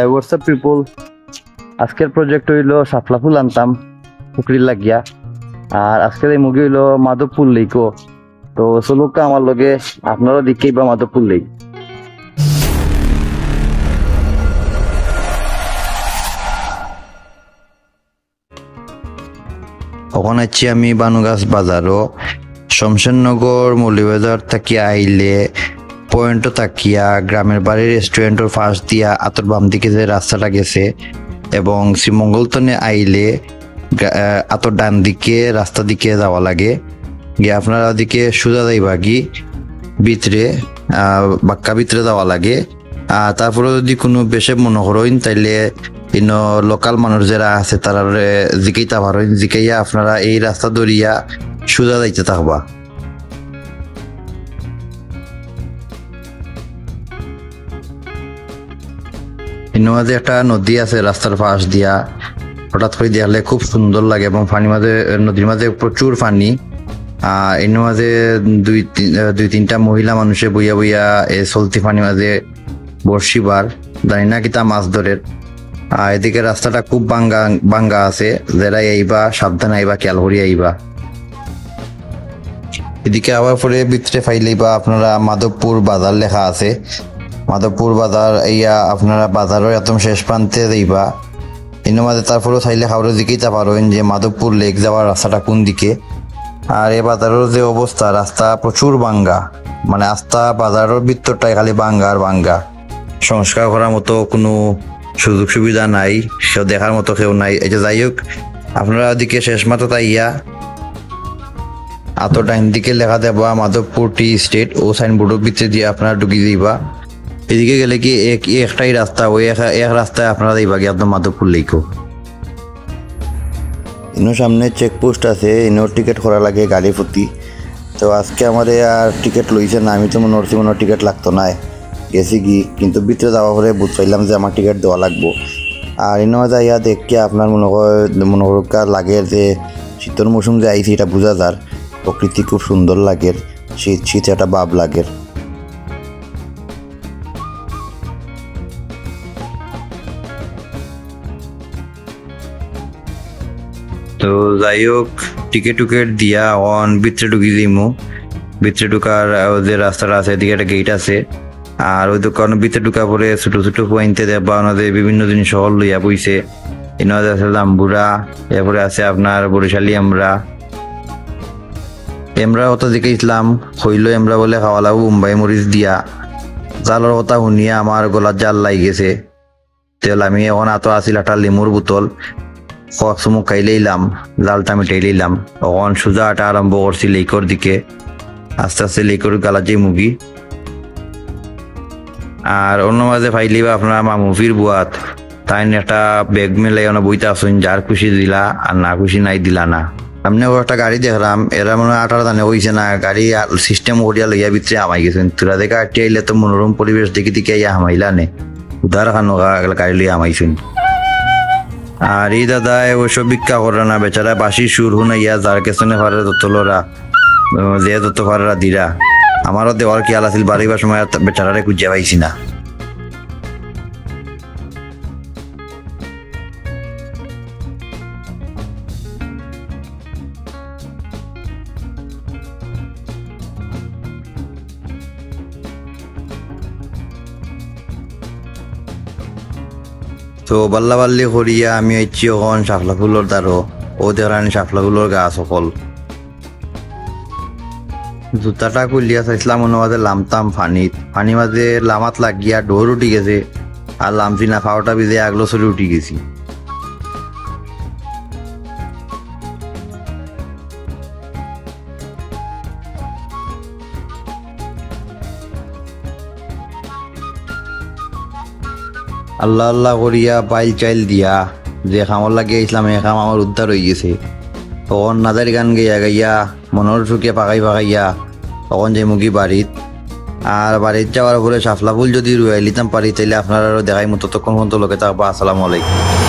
WhatsApp people, আজকের project হইল শাপলা ফুল আনতাম পুকুরির লাগিয়া। আর আজকের এই মুভি হইল মাধবপুর লেকও। তো চলুকা আমার লগে আপনারা দেখেই বা মাধবপুর লেক। ওখানে আছি আমি বানুগাছ বাজারও, শমশেরনগর মৌলভীবাজার থাকিয়া আইলে পয়েন্ট তাকিয়া গ্রামের বাড়ির রেস্টুরেন্টের ফাঁস দিয়া আতর বাম দিকে যে রাস্তাটা গেছে, এবং শ্রীমঙ্গলতনে আইলে আতর ডান দিকে রাস্তা দিকে যাওয়া লাগে। গিয়ে আপনারা ওদিকে সোজা যাইবা কি ভিতরে বাক্কা ভিতরে যাওয়া লাগে। তারপরে যদি কোনো বেশি মনে করেন তাইলে লোকাল মানুষ যারা আছে তারা জিকাইতে পারেন, জিকাইয়া আপনারা এই রাস্তা ধরিয়া সোজা যাইতে থাকবা। মাঝে একটা নদী আছে রাস্তার পাশ দিয়া, হঠাৎ করে দেখলে খুব সুন্দর লাগে এবং পানি মাঝে নদীর মাঝে প্রচুর পানি। এর মাঝে দুই তিনটা মহিলা মানুষে বইয়া বইয়া এই চলতি পানি মাঝে বর্ষিবার জানি না কিতা মাছ ধরে। এদিকে রাস্তাটা খুব বাঙ্গা আছে, যারা আইবা সাবধান আইবা, খেয়াল করি আইবা। এদিকে আবার পরে ভিতরে ফাইলেইবা আপনারা মাধবপুর বাজার লেখা আছে। মাধবপুর বাজার ইয়া আপনারা বাজারের একদম শেষ প্রান্তে যাইবা। এর মাঝে তারপরেও চাইলে খাবারের দিকেই তা পারেন যে মাধবপুর লেক যাওয়ার রাস্তাটা কোন দিকে। আর এই বাজারের যে অবস্থা, রাস্তা প্রচুর বাঙ্গা, মানে আস্তা বাজারের ভিতরটাই খালি বাঙ্গা আর বাঙ্গা। সংস্কার করার মতো কোনো সুযোগ সুবিধা নাই, সেও দেখার মতো কেউ নাই। এই যে যাই হোক, আপনারা ওদিকে শেষ মাথা তাইয়া আতো ডাইন দিকে লেখা দেবা মাধবপুর টি স্টেট, ও সাইনবোর্ডের ভিতরে দিয়ে আপনারা ঢুকিয়ে দিবা। এদিকে গেলে কি একটাই রাস্তা, ওই এক রাস্তায় আপনারা যাইবা গিয়ে একদম মাধবপুর লেকও। ইনোর সামনে চেকপোস্ট আছে, ইনোর টিকিট করা লাগে গাড়ি প্রতি। তো আজকে আমার আর টিকিট লইছে না, আমি তো মনে করছি মনে টিকিট লাগতো না, গেছি কি কিন্তু ভিতরে যাওয়া পরে বুঝ পাইলাম যে আমার টিকিট দেওয়া লাগবো। আর ইনো যাইয়া দেখে আপনার মনে করার লাগে যে শীতের মৌসুম যে আইছি এটা বোঝা যার, প্রকৃতি খুব সুন্দর লাগে, শীত শীত একটা ভাব লাগে। তো যাই হোক, টিকিট দিয়া অন ভিতরে ঢুকি দিমু। ভিতরে ঢুকার যে রাস্তাটা আছে এদিকে একটা গেট আছে। আর ওই দোকান ভিতরে ঢুকা পরে ছোট ছোট পয়েন্টে দেবা ওনাদের বিভিন্ন জিনিস সহল লইয়া বইছে। এনাদের আছে লাম্বুরা, এরপরে আছে আপনার বরিশালি এমরা অত দিকে ইসলাম হইল এমরা বলে খাওয়া লাগবো মুম্বাই মরিচ দিয়া। জালের কথা শুনিয়া আমার গলার জাল লাই গেছে। তেল আমি এখন আতো আসিল একটা লেমুর বোতল কয়েক চুমুক খাইলেইলাম, জালটা মিটাইলাম। তখন সোজা আটা আরম্ভ করছি লেকর দিকে। আস্তে আস্তে লেকর গালা যে মুগি। আর অন্য মাঝে ফাইলিবা আপনার মুভির বুয়াত তাই একটা ব্যাগ মেলাই বইতে আসুন, যার খুশি দিলা আর না খুশি নাই দিলা না। সামনে একটা গাড়ি দেখলাম, এরা মনে হয় 18 দানে হয়েছে না, গাড়ি সিস্টেম করিয়া লইয়া ভিতরে হামাই গেছেন। তোরা দেখে আটটি আইলে তো মনোরম পরিবেশ দেখি দিকে ইয়া হামাইলা নে, উদার খানো গাড়ি লইয়া হামাইছেন। আর এই দাদা ওইসব ভিক্ষা করে না, বেচারা বাসি সুর শুনাইয়া যার কেছনে ফারে ততলরা যে তত ফারেরা দিরা। আমারও দেওয়ার খেয়াল আছিল, বাড়িবার সময় বেচারারে খুঁজে পাইছি না। তো বাল্লা বাল্লি করিয়া আমি হচ্ছি ওখান শাপলা ফুলের দ্বারো, ও দেখানি শাপলা ফুলের গাছ সকল। জুতাটা খুলিয়া চাইছিলাম মনে মাঝে লামতাম পানি মাঝে লামাত লাগিয়া ডোর উঠি গেছে। আর লামছি না, ফাওটা ভিজে আগলো চলে উঠি গেছি। আল্লাহ আল্লাহ করিয়া পাইল চাইল দিয়া যে খামর লাগিয়ে ইসলাম এ খাম আমার উদ্ধার হয়ে গেছে। তখন নাজারি গান গাইয়া মনের সুখে পাকাইয়া তখন যে মুগি বাড়িত। আর বাড়ির যাওয়ার পরে শাপলা ফুল যদি রুয়াই লিতাম পারি তাইলে আপনারা দেখাই মতো তখন পর্যন্ত লোকে থাকবা। আসসালামু আলাইকুম।